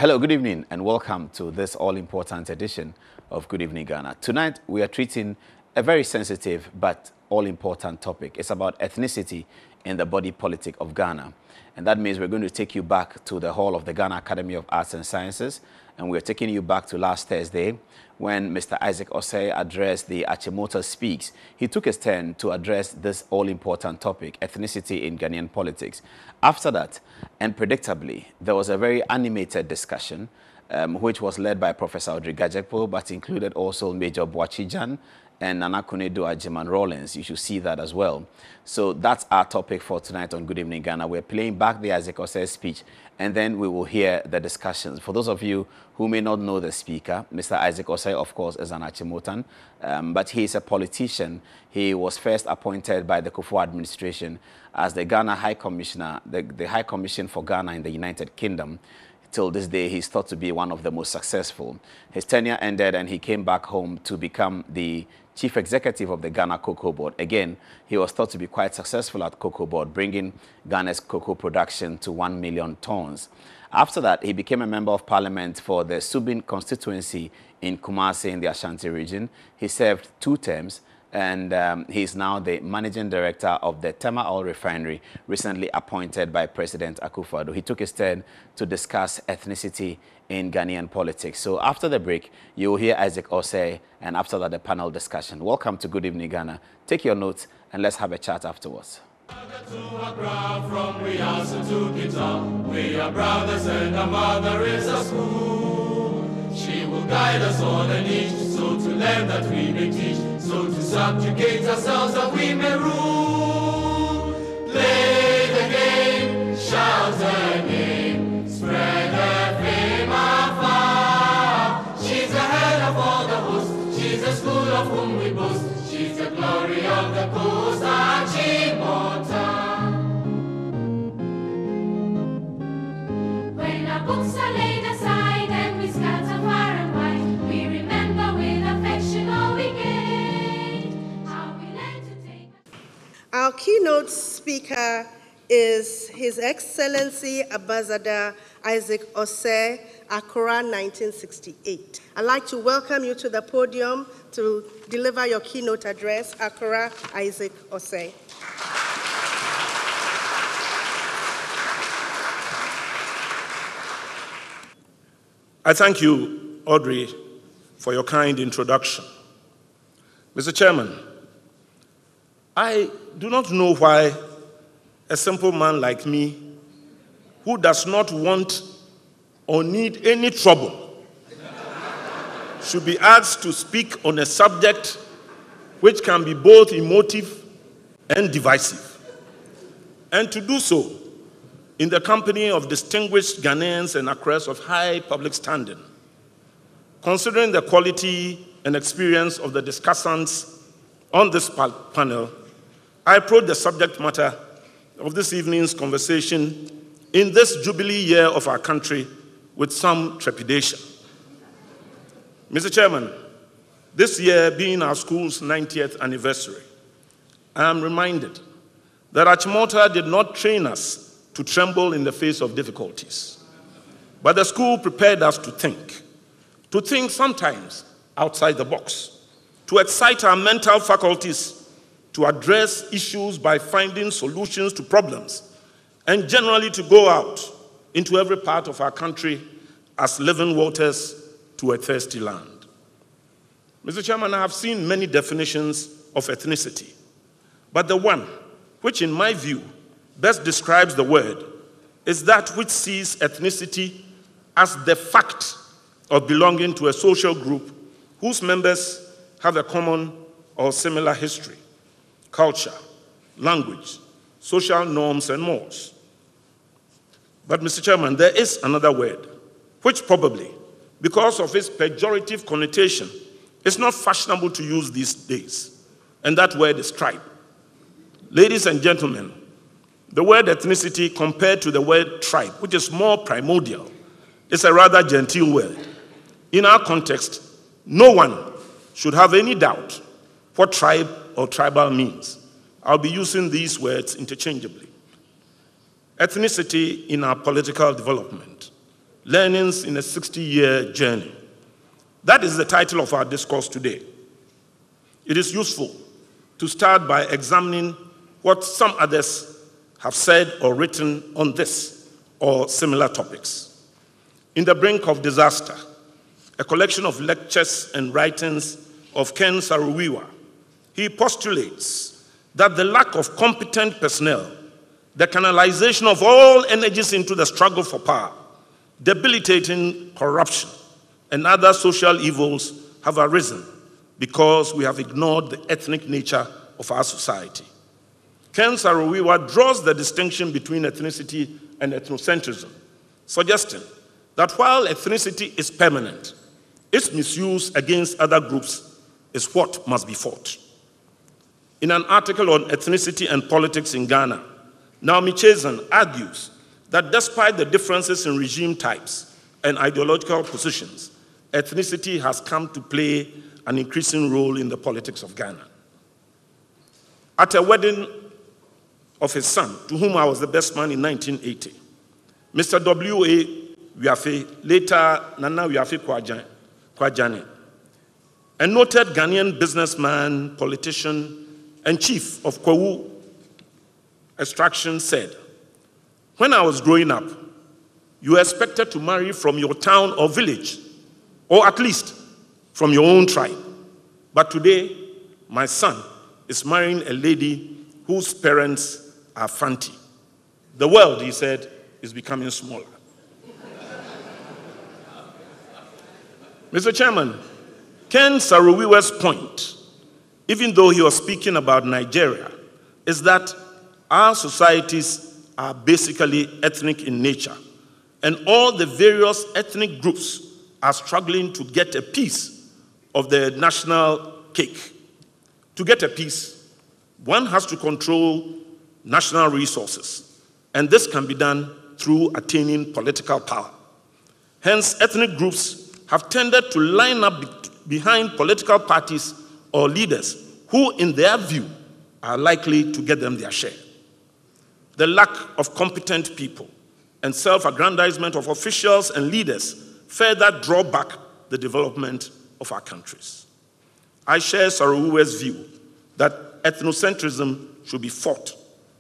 Hello, good evening, and welcome to this all-important edition of Good Evening Ghana. Tonight, we are treating a very sensitive but all-important topic. It's about ethnicity in the body politic of Ghana. And that means we're going to take you back to the hall of the Ghana Academy of Arts and Sciences, and we're taking you back to last Thursday when Mr. Isaac Osei addressed the Adom-Otchere Speaks. He took his turn to address this all-important topic, ethnicity in Ghanaian politics. After that, and predictably, there was a very animated discussion which was led by Professor Audrey Gajekpo, but included also Major Boachijan and Nana Konedo Ajiman Rollins. You should see that as well. So that's our topic for tonight on Good Evening Ghana. We're playing back the Isaac Osei speech, and then we will hear the discussions. For those of you who may not know the speaker, Mr. Isaac Osei, of course, is an Achimotan, but he is a politician. He was first appointed by the Kufuor administration as the Ghana High Commissioner, the High Commission for Ghana in the United Kingdom. Till this day, he's thought to be one of the most successful. His tenure ended and he came back home to become the chief executive of the Ghana Cocoa Board. Again, he was thought to be quite successful at Cocoa Board, bringing Ghana's cocoa production to 1 million tons. After that, he became a member of parliament for the Subin constituency in Kumasi in the Ashanti region. He served 2 terms, and he is now the managing director of the Tema Refinery, recently appointed by President Akufo-Addo. He took his turn to discuss ethnicity in Ghanaian politics. So after the break, you will hear Isaac Osei, and after that, the panel discussion. Welcome to Good Evening Ghana. Take your notes, and let's have a chat afterwards. From Riasa to Kita, we are brothers and our mother is a school. She will guide us on a niche, so to learn that we may teach, so to subjugate ourselves that we may rule. Play the game, shout her name, spread her fame afar. She's the head of all the hosts, she's the school of whom we boast, she's the glory of the coast, Adom-Otchere. When our books are laid aside and we scatter far and wide, we remember with affection all we gained, how we learned to take. Our keynote speaker is His Excellency Ambassador Isaac Osei, Accra, 1968. I'd like to welcome you to the podium to deliver your keynote address. Accra, Isaac Osei. I thank you, Audrey, for your kind introduction. Mr. Chairman, I do not know why a simple man like me, who does not want or need any trouble, should be asked to speak on a subject which can be both emotive and divisive, and to do so in the company of distinguished Ghanaians and Accras of high public standing. Considering the quality and experience of the discussants on this panel, I approach the subject matter of this evening's conversation in this jubilee year of our country with some trepidation. Mr. Chairman, this year being our school's 90th anniversary, I am reminded that Adom-Otchere did not train us to tremble in the face of difficulties, but the school prepared us to think sometimes outside the box, to excite our mental faculties, to address issues by finding solutions to problems, and generally to go out into every part of our country as living waters to a thirsty land. Mr. Chairman, I have seen many definitions of ethnicity, but the one which in my view best describes the word is that which sees ethnicity as the fact of belonging to a social group whose members have a common or similar history, culture, language, social norms, and mores. But, Mr. Chairman, there is another word, which probably, because of its pejorative connotation, is not fashionable to use these days, and that word is tribe. Ladies and gentlemen, the word ethnicity compared to the word tribe, which is more primordial, is a rather genteel word. In our context, no one should have any doubt what tribe or tribal means. I'll be using these words interchangeably. Ethnicity in our political development Learnings in a 60-year journey. That is the title of our discourse today. It is useful to start by examining what some others have said or written on this or similar topics. In the Brink of Disaster, a collection of lectures and writings of Ken Saro-Wiwa, he postulates that the lack of competent personnel, the canalization of all energies into the struggle for power, debilitating corruption, and other social evils have arisen because we have ignored the ethnic nature of our society. Ken Saro-Wiwa draws the distinction between ethnicity and ethnocentrism, suggesting that while ethnicity is permanent, its misuse against other groups is what must be fought. In an article on ethnicity and politics in Ghana, Adom-Otchere argues that despite the differences in regime types and ideological positions, ethnicity has come to play an increasing role in the politics of Ghana. At a wedding of his son, to whom I was the best man in 1980, Mr. W.A. Wiafe, later Nana Wiafe Kwajane, a noted Ghanaian businessman, politician, and chief of Kwawu extraction, said, "When I was growing up, you were expected to marry from your town or village, or at least from your own tribe. But today, my son is marrying a lady whose parents are Fanti. The world," he said, "is becoming smaller." Mr. Chairman, Ken Saro-Wiwa's point, even though he was speaking about Nigeria, is that our societies are basically ethnic in nature, and all the various ethnic groups are struggling to get a piece of the national cake. To get a piece, one has to control national resources, and this can be done through attaining political power. Hence, ethnic groups have tended to line up behind political parties or leaders who, in their view, are likely to get them their share. The lack of competent people and self-aggrandizement of officials and leaders further draw back the development of our countries. I share Saro-Wiwa's view that ethnocentrism should be fought,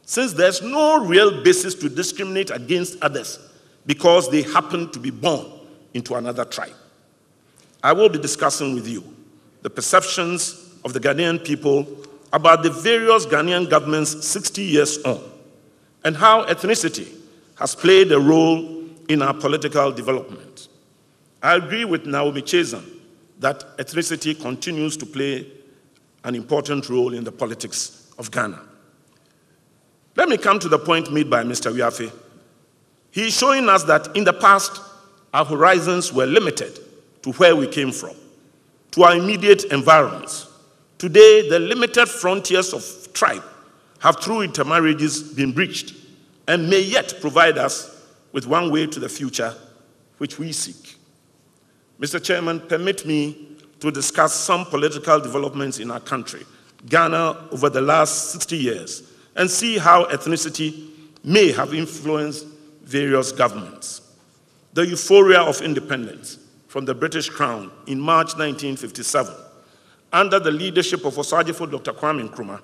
since there's no real basis to discriminate against others because they happen to be born into another tribe. I will be discussing with you the perceptions of the Ghanaian people about the various Ghanaian governments 60 years on, and how ethnicity has played a role in our political development. I agree with Adom-Otchere that ethnicity continues to play an important role in the politics of Ghana. Let me come to the point made by Mr. Wiafe. He is showing us that in the past, our horizons were limited to where we came from, to our immediate environs. Today, the limited frontiers of tribe have, through intermarriages, been breached and may yet provide us with one way to the future which we seek. Mr. Chairman, permit me to discuss some political developments in our country, Ghana, over the last 60 years, and see how ethnicity may have influenced various governments. The euphoria of independence from the British Crown in March 1957, under the leadership of Osagyefo Dr. Kwame Nkrumah,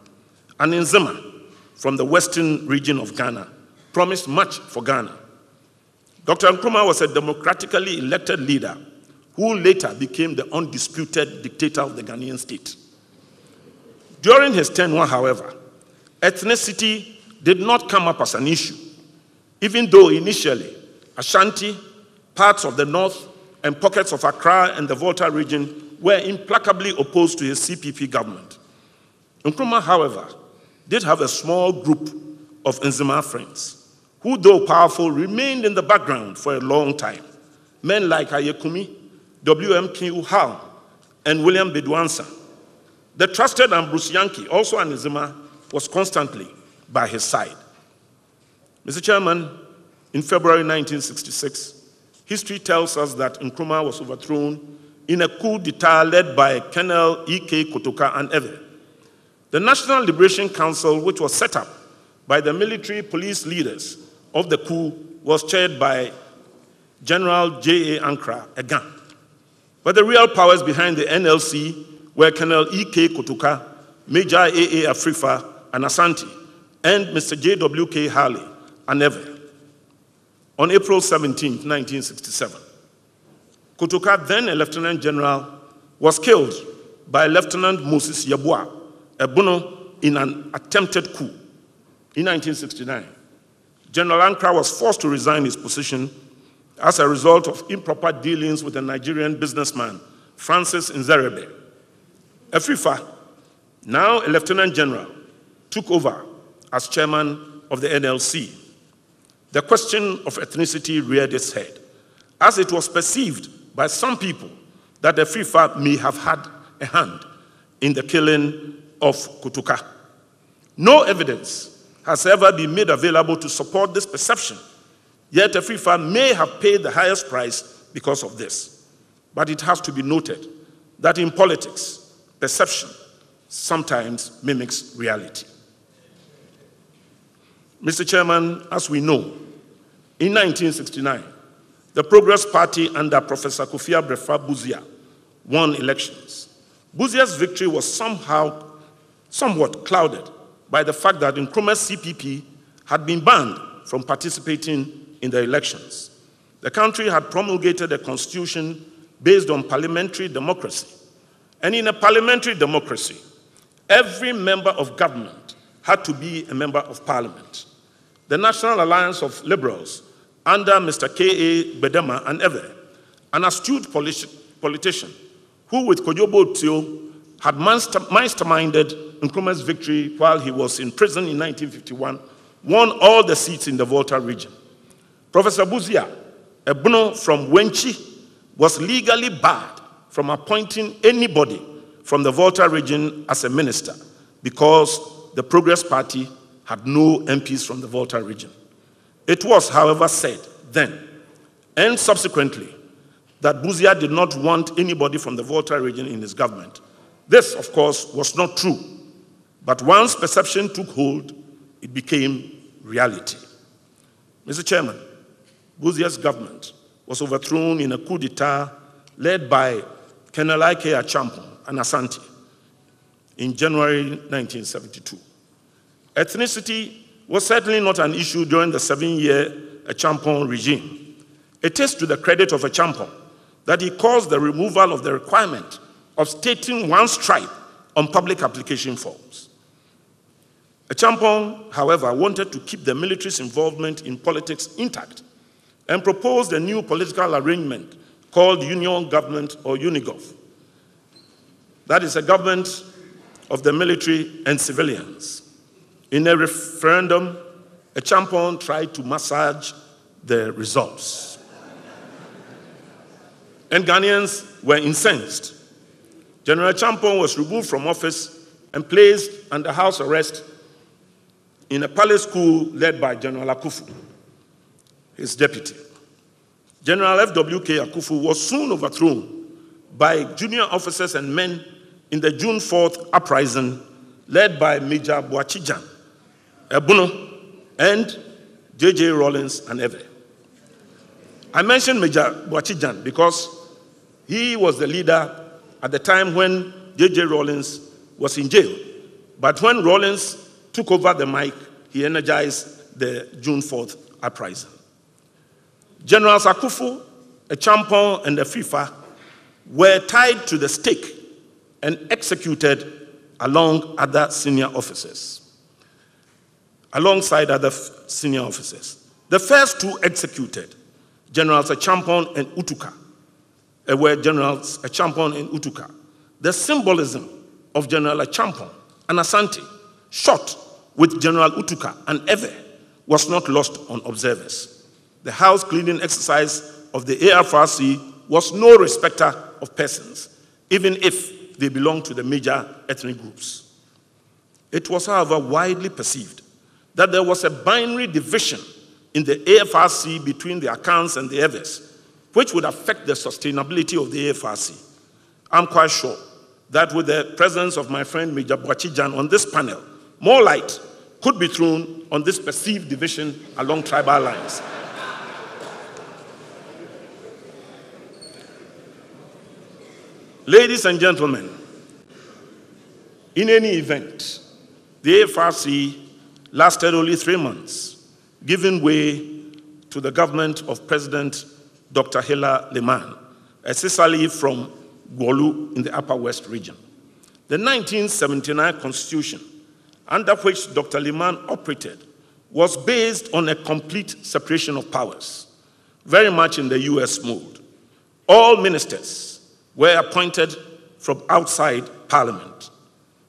and Nzima from the western region of Ghana, promised much for Ghana. Dr. Nkrumah was a democratically elected leader who later became the undisputed dictator of the Ghanaian state. During his tenure, however, ethnicity did not come up as an issue, even though initially Ashanti, parts of the north, and pockets of Accra and the Volta region were implacably opposed to his CPP government. Nkrumah, however, did have a small group of Nzima friends, who, though powerful, remained in the background for a long time. Men like Ayekumi, W.M. Uhal, and William Bedwansa. The trusted Ambrose Yankee, also an Nzima, was constantly by his side. Mr. Chairman, in February 1966, history tells us that Nkrumah was overthrown in a coup d'etat led by Colonel E.K. Kotoka and Eve. The National Liberation Council, which was set up by the military police leaders of the coup, was chaired by General J.A. Ankara, a gun. But the real powers behind the NLC were Colonel E.K. Kotuka, Major A.A. Afrifa, and Asante, and Mr. J.W.K. Harley, and Eve. On April 17, 1967, Kotuka, then a lieutenant general, was killed by Lieutenant Moses Yeboah, a Bono, in an attempted coup. In 1969, General Ankara was forced to resign his position as a result of improper dealings with a Nigerian businessman, Francis Nzerebe. Afrifa, now a lieutenant general, took over as chairman of the NLC. The question of ethnicity reared its head, as it was perceived by some people that Afrifa may have had a hand in the killing of Kotuka. No evidence has ever been made available to support this perception, yet Afrifa may have paid the highest price because of this. But it has to be noted that in politics, perception sometimes mimics reality. Mr. Chairman, as we know, in 1969, the Progress Party under Professor Kofi Abrefa Buzia won elections. Buzia's victory was somewhat clouded by the fact that Nkrumah's CPP had been banned from participating in the elections. The country had promulgated a constitution based on parliamentary democracy. And in a parliamentary democracy, every member of government had to be a member of parliament. The National Alliance of Liberals, under Mr. K.A. Bedema and Eve, an astute politician who, with Kojobo Tio, had masterminded Nkrumah's victory while he was in prison in 1951, won all the seats in the Volta region. Professor Buzia, a Bono from Wenchi, was legally barred from appointing anybody from the Volta region as a minister because the Progress Party had no MPs from the Volta region. It was, however, said then and subsequently that Buzia did not want anybody from the Volta region in his government. This, of course, was not true, but once perception took hold, it became reality. Mr. Chairman, Buzia's government was overthrown in a coup d'etat led by Colonel Ike Achampong and Asante in January 1972. Ethnicity was certainly not an issue during the 7-year Achampong regime. It is to the credit of Achampong that he caused the removal of the requirement of stating one's tribe on public application forms. Achampong, however, wanted to keep the military's involvement in politics intact and proposed a new political arrangement called Union Government or Unigov. That is a government of the military and civilians. In a referendum, Achampong tried to massage the results. And Ghanaians were incensed. General Achampong was removed from office and placed under house arrest in a palace school led by General Akufu, his deputy. General F.W.K. Akufu was soon overthrown by junior officers and men in the June 4th uprising led by Major Boachijan, Ebuno, and J.J. Rawlins and Eve. I mentioned Major Boachijan because he was the leader at the time when J.J. Rawlins was in jail. But when Rawlins took over the mic, he energized the June 4th uprising. Generals Akufu, Achampong, and Afrifa were tied to the stake and executed alongside other senior officers. The first two executed, Generals Achampong and Utuka, were Generals Achampong and Utuka. The symbolism of General Achampong and Asante, shot with General Utuka and Eve, was not lost on observers. The house cleaning exercise of the AFRC was no respecter of persons, even if they belonged to the major ethnic groups. It was, however, widely perceived that there was a binary division in the AFRC between the Akans and the Eves, which would affect the sustainability of the AFRC. I'm quite sure that with the presence of my friend Major Boachijan on this panel, more light could be thrown on this perceived division along tribal lines. Ladies and gentlemen, in any event, the AFRC lasted only 3 months, giving way to the government of President Dr. Hilla Liman, a Sicily from Gwolu in the Upper West region. The 1979 constitution, under which Dr. Liman operated, was based on a complete separation of powers, very much in the US mold. All ministers were appointed from outside Parliament.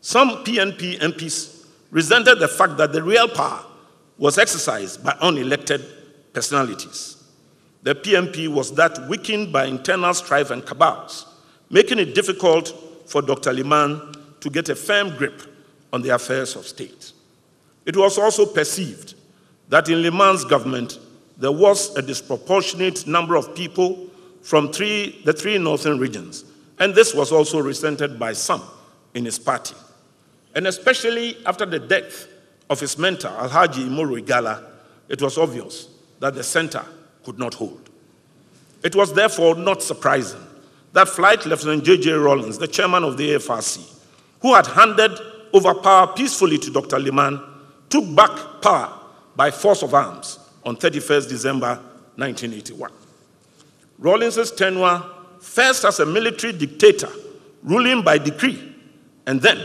Some PNP MPs resented the fact that the real power was exercised by unelected personalities. The PNP was that weakened by internal strife and cabals, making it difficult for Dr. Liman to get a firm grip on the affairs of state. It was also perceived that in Liman's government, there was a disproportionate number of people from the three northern regions, and this was also resented by some in his party. And especially after the death of his mentor, Alhaji Imoru Igala, it was obvious that the center could not hold. It was therefore not surprising that Flight Lieutenant J.J. Rawlings, the chairman of the AFRC, who had handed over power peacefully to Dr. Liman, took back power by force of arms on 31st December 1981. Rawlings' tenure, first as a military dictator, ruling by decree, and then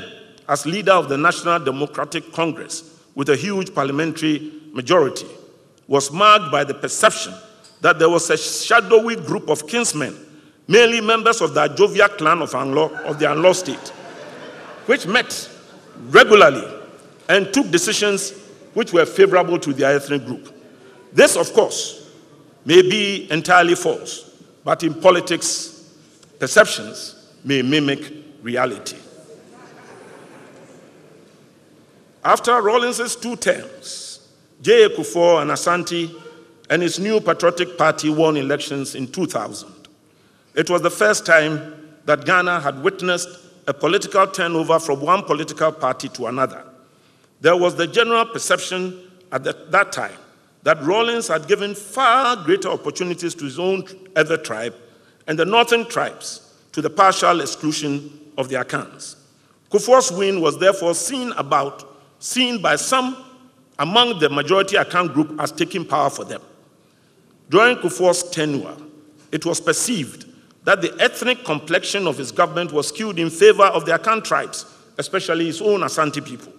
as leader of the National Democratic Congress with a huge parliamentary majority, was marked by the perception that there was a shadowy group of kinsmen, mainly members of the Ajovia clan of the Anlo state, which met regularly and took decisions which were favorable to their ethnic group. This, of course, may be entirely false, but in politics, perceptions may mimic reality. After Rawlings' 2 terms, J.A. Kufuor and Asante and his new patriotic party won elections in 2000. It was the first time that Ghana had witnessed a political turnover from one political party to another. There was the general perception at that time that Rawlings had given far greater opportunities to his own other tribe and the northern tribes to the partial exclusion of the Akans. Kufuor's win was therefore seen by some among the majority Akan group as taking power for them. During Kufuor's tenure, it was perceived that the ethnic complexion of his government was skewed in favor of the Akan tribes, especially his own Asante people.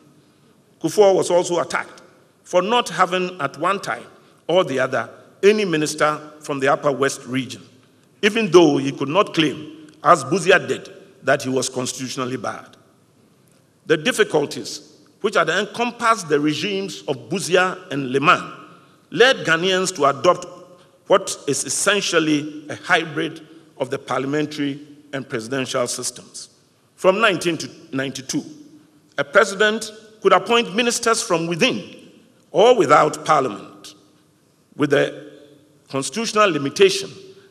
Kufuor was also attacked for not having at one time or the other any minister from the Upper West region, even though he could not claim, as Busia did, that he was constitutionally barred. The difficulties which had encompassed the regimes of Busia and Liman led Ghanaians to adopt what is essentially a hybrid of the parliamentary and presidential systems. From 1992, a president could appoint ministers from within or without parliament, with the constitutional limitation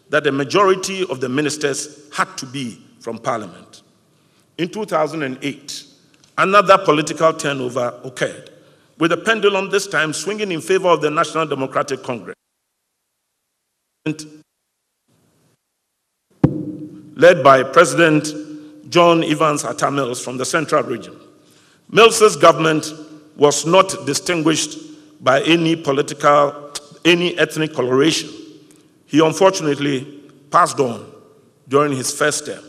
that the majority of the ministers had to be from parliament. In 2008, another political turnover occurred, with the pendulum this time swinging in favor of the National Democratic Congress, led by President John Evans Atta Mills from the Central Region. Mills's government was not distinguished by any ethnic coloration. He unfortunately passed on during his first term,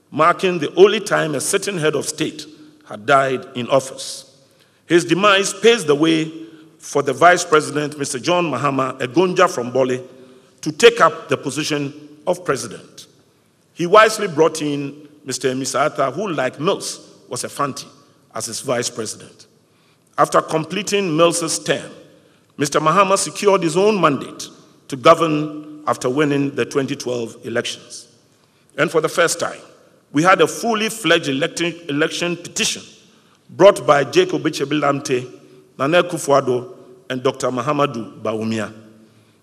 marking the only time a sitting head of state had died in office. His demise paves the way for the Vice President, Mr. John Mahama, a Gonja from Bole, to take up the position of president. He wisely brought in Mr. Misata, who, like Mills, was a Fanti, as his vice president. After completing Mills's term, Mr. Mahama secured his own mandate to govern after winning the 2012 elections. And for the first time, we had a fully fledged election petition brought by Jacob Echebilamte, Nana Akufo-Addo, and Dr. Mahamadou Bawumia.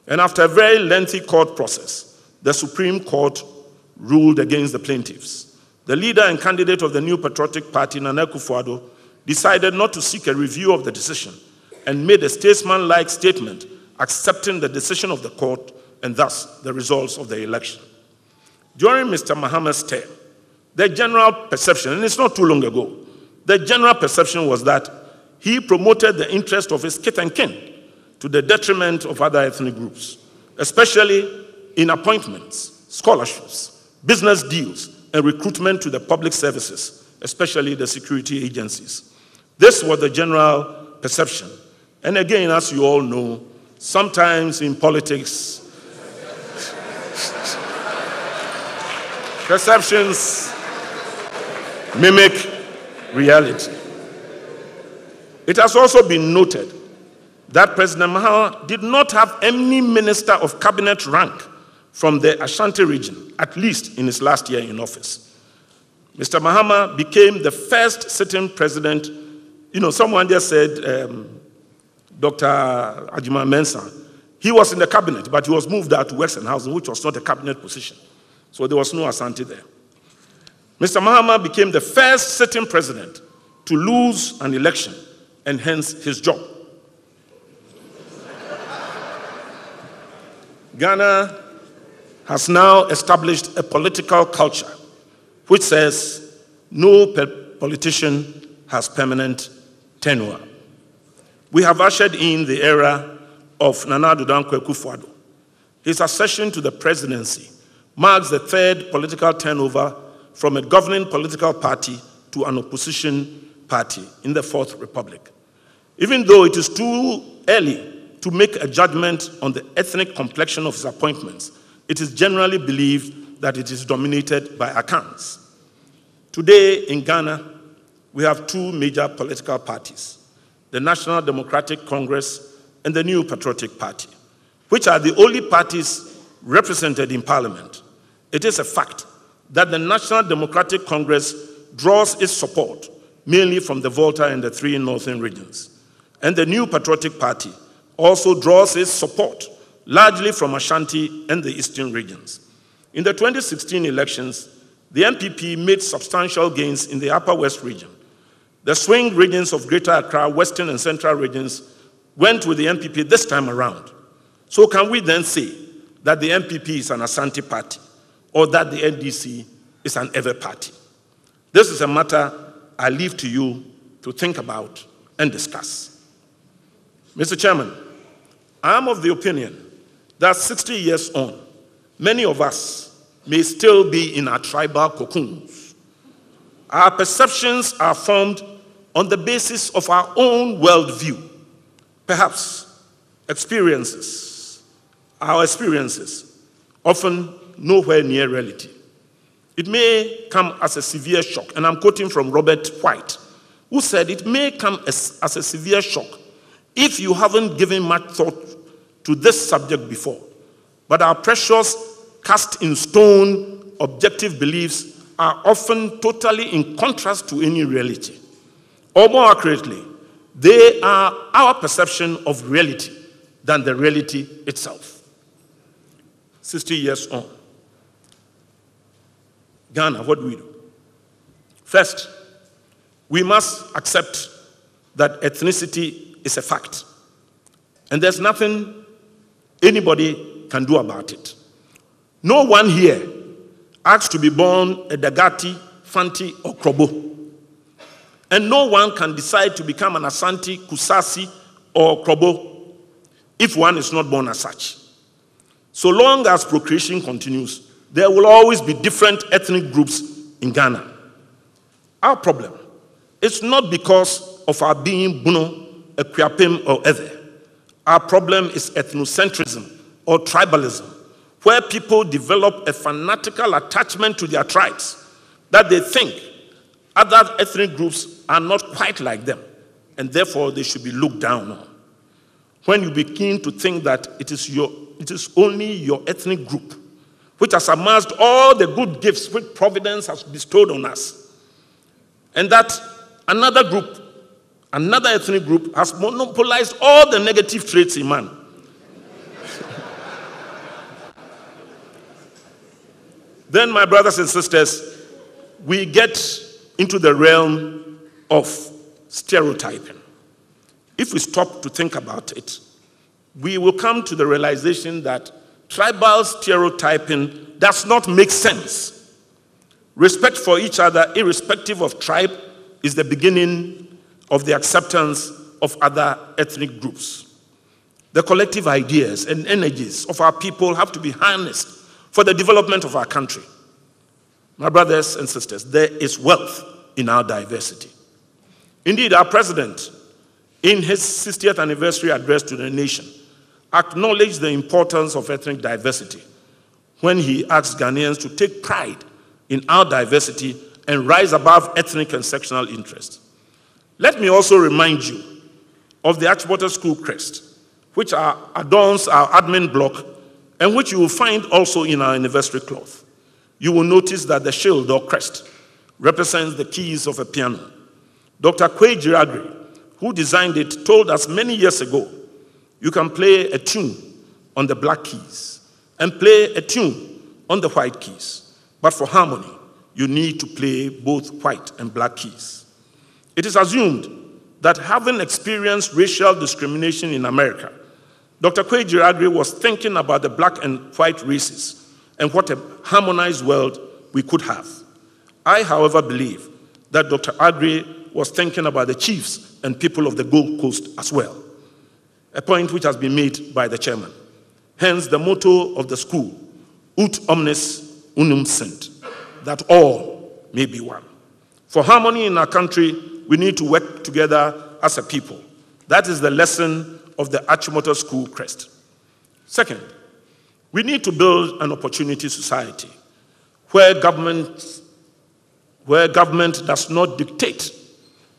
And after a very lengthy court process, the Supreme Court ruled against the plaintiffs. The leader and candidate of the new patriotic party, Nana Akufo-Addo, decided not to seek a review of the decision and made a statesman-like statement accepting the decision of the court and thus the results of the election. During Mr. Mahama's term, the general perception, and it's not too long ago, the general perception was that he promoted the interest of his kith and kin to the detriment of other ethnic groups, especially in appointments, scholarships, business deals, and recruitment to the public services, especially the security agencies. This was the general perception. And again, as you all know, sometimes in politics, perceptions mimic reality. It has also been noted that President Mahama did not have any minister of cabinet rank from the Ashanti region, at least in his last year in office. Mr. Mahama became the first sitting president. You know, someone just said, Dr. Ajima Mensah, he was in the cabinet, but he was moved out to Western Housing, which was not a cabinet position. So there was no Ashanti there. Mr. Mahama became the first sitting president to lose an election and hence his job. Ghana has now established a political culture which says no politician has permanent tenure. We have ushered in the era of Nana Addo Akufo-Addo. His accession to the presidency marks the third political turnover from a governing political party to an opposition party in the Fourth Republic. Even though it is too early to make a judgment on the ethnic complexion of his appointments, it is generally believed that it is dominated by Akans. Today in Ghana, we have two major political parties, the National Democratic Congress and the New Patriotic Party, which are the only parties represented in Parliament. It is a fact that the National Democratic Congress draws its support mainly from the Volta and the three northern regions, and the New Patriotic Party also draws its support largely from Ashanti and the eastern regions. In the 2016 elections, the NPP made substantial gains in the Upper West region. The swing regions of Greater Accra, Western and Central regions went with the NPP this time around. So can we then say that the NPP is an Ashanti party or that the NDC is an Ewe party? This is a matter I leave to you to think about and discuss. Mr. Chairman, I am of the opinion that 60 years on, many of us may still be in our tribal cocoons. Our perceptions are formed on the basis of our own worldview. Perhaps our experiences, often nowhere near reality. It may come as a severe shock, and I'm quoting from Robert White, who said it may come as a severe shock if you haven't given much thought to this subject before. But our precious cast in stone objective beliefs are often totally in contrast to any reality. Or more accurately, they are our perception of reality than the reality itself. 60 years on. Ghana, what do we do? First, we must accept that ethnicity is a fact. And there's nothing anybody can do about it. No one here asks to be born a Dagati, Fanti, or Krobo. And no one can decide to become an Asante, Kusasi, or Krobo if one is not born as such. So long as procreation continues, there will always be different ethnic groups in Ghana. Our problem is not because of our being Buno, Ekwiapem, or Ewe. Our problem is ethnocentrism or tribalism, where people develop a fanatical attachment to their tribes that they think other ethnic groups are not quite like them, and therefore they should be looked down on. When you begin to think that it is only your ethnic group which has amassed all the good gifts which Providence has bestowed on us, and that another ethnic group has monopolized all the negative traits in man. Then, my brothers and sisters, we get into the realm of stereotyping. If we stop to think about it, we will come to the realization that tribal stereotyping does not make sense. Respect for each other, irrespective of tribe, is the beginning of the acceptance of other ethnic groups. The collective ideas and energies of our people have to be harnessed for the development of our country. My brothers and sisters, there is wealth in our diversity. Indeed, our president, in his 60th anniversary address to the nation, acknowledged the importance of ethnic diversity when he asked Ghanaians to take pride in our diversity and rise above ethnic and sectional interests. Let me also remind you of the Adom-Otchere school crest, which adorns our admin block and which you will find also in our anniversary cloth. You will notice that the shield or crest represents the keys of a piano. Dr. Adom-Otchere, who designed it, told us many years ago, you can play a tune on the black keys and play a tune on the white keys. But for harmony, you need to play both white and black keys. It is assumed that having experienced racial discrimination in America, Dr. Adom-Otchere was thinking about the black and white races and what a harmonized world we could have. I, however, believe that Dr. Adom-Otchere was thinking about the chiefs and people of the Gold Coast as well, a point which has been made by the chairman. Hence the motto of the school, Ut omnes unum sint, that all may be one. For harmony in our country, we need to work together as a people. That is the lesson of the Adom-Otchere school crest. Second, we need to build an opportunity society where government does not dictate,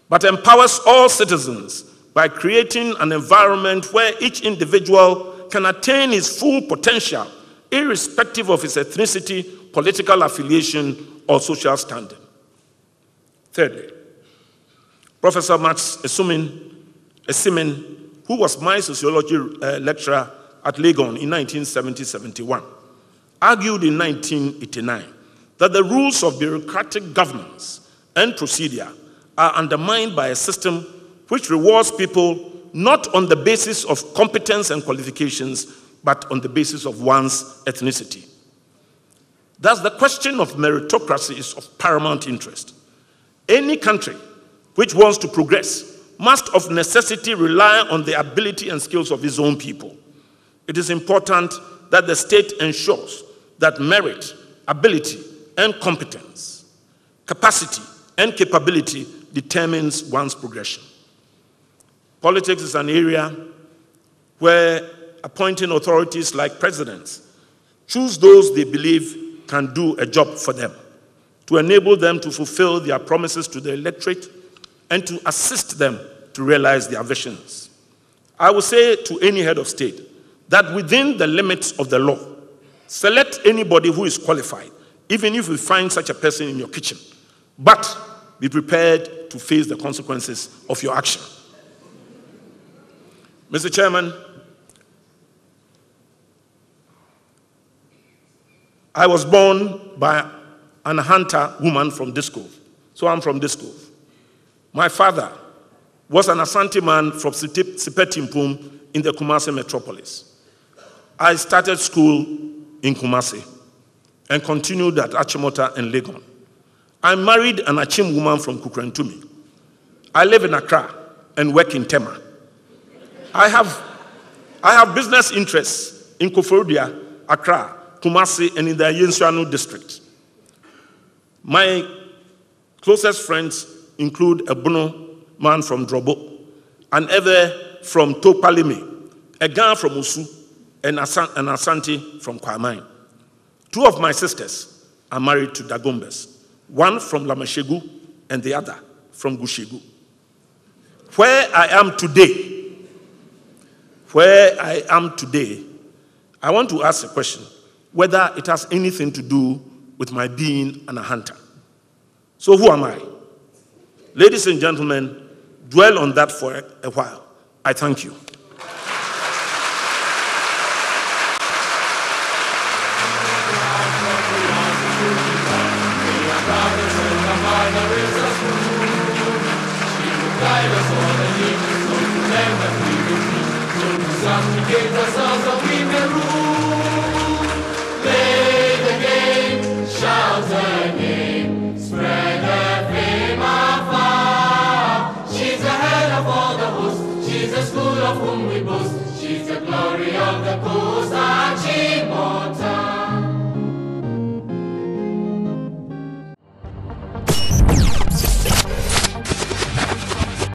but empowers all citizens by creating an environment where each individual can attain his full potential, irrespective of his ethnicity, political affiliation, or social standing. Thirdly, Professor Max Esimin, who was my sociology lecturer at Legon in 1970-71, argued in 1989 that the rules of bureaucratic governance and procedure are undermined by a system which rewards people not on the basis of competence and qualifications, but on the basis of one's ethnicity. Thus, the question of meritocracy is of paramount interest. Any country which wants to progress must of necessity rely on the ability and skills of its own people. It is important that the state ensures that merit, ability, and competence, capacity, and capability determines one's progression. Politics is an area where appointing authorities like presidents choose those they believe can do a job for them, to enable them to fulfill their promises to the electorate and to assist them to realize their visions. I will say to any head of state that within the limits of the law, select anybody who is qualified, even if you find such a person in your kitchen, but be prepared to face the consequences of your action. Mr. Chairman, I was born by an hunter woman from Disco, so I'm from Disco. My father was an Asante man from Sipetimpum in the Kumasi metropolis. I started school in Kumasi and continued at Adom-Otchere and Legon. I married an Achim woman from Kukrentumi. I live in Accra and work in Tema. I have business interests in Koforidua, Accra, Kumasi, and in the Yensuanu district. My closest friends include a Bono man from Drobo, an Ewe from Topalime, a Gan from Usu, and an Asante from Kwamai. Two of my sisters are married to Dagombes, one from Lamashegu and the other from Gushegu. Where I am today, I want to ask a question, whether it has anything to do with my being a hunter. So who am I? Ladies and gentlemen, dwell on that for a while. I thank you. Play the game, shout her name. school of whom we boast. She's the glory of the coast, Adom-Otchere.